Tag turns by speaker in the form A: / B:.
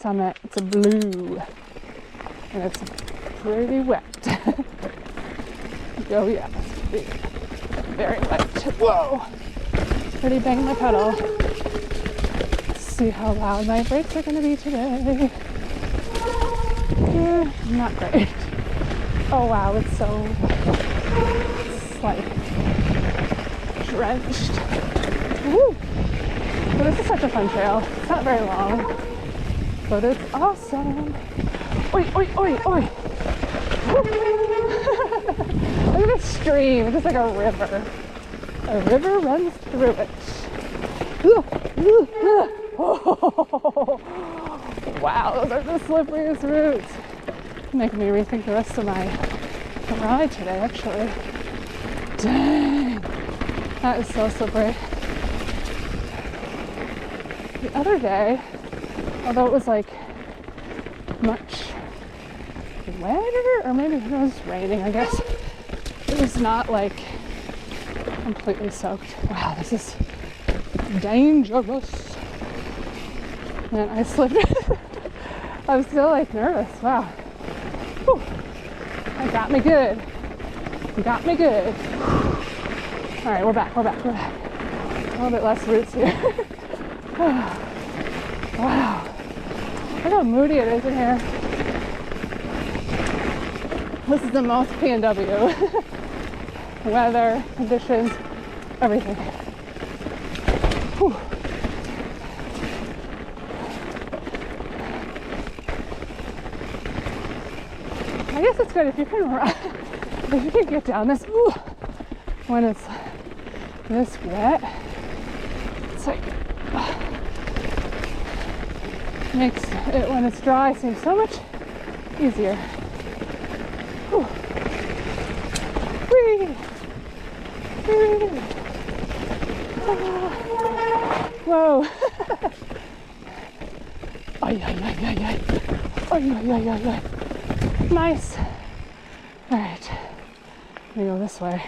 A: summit. It's a blue. And it's pretty wet. Oh yeah, it's pretty, very wet. Whoa! Already banged my pedal. Let's see how loud my brakes are going to be today. Not great. Oh wow, it's like drenched. Woo! But this is such a fun trail. It's not very long, but it's awesome. Oi, oi, oi, oi! Look at this stream. It's just like a river. A river runs through it. Oh, wow, those are the slippriest roots. Making me rethink the rest of my ride today, actually. Dang, that is so slippery. The other day, although it was like much wetter, or maybe it was raining, I guess, it was not like completely soaked. Wow, this is dangerous. And I slipped. I was still like nervous. Wow. Whew. That got me good. Got me good. All right, we're back. A little bit less roots here. Wow. Look how moody it is in here. This is the most PNW. Weather, conditions, everything. Whew. I guess it's good if you can run, if you can get down this when it's this wet. It's like makes it when it's dry seem so much easier. Whew. Whee! Whee! Whoa! Ay, ay, ay, ay, ay. Ay, ay, ay, ay, ay. Nice. All right, let me go this way.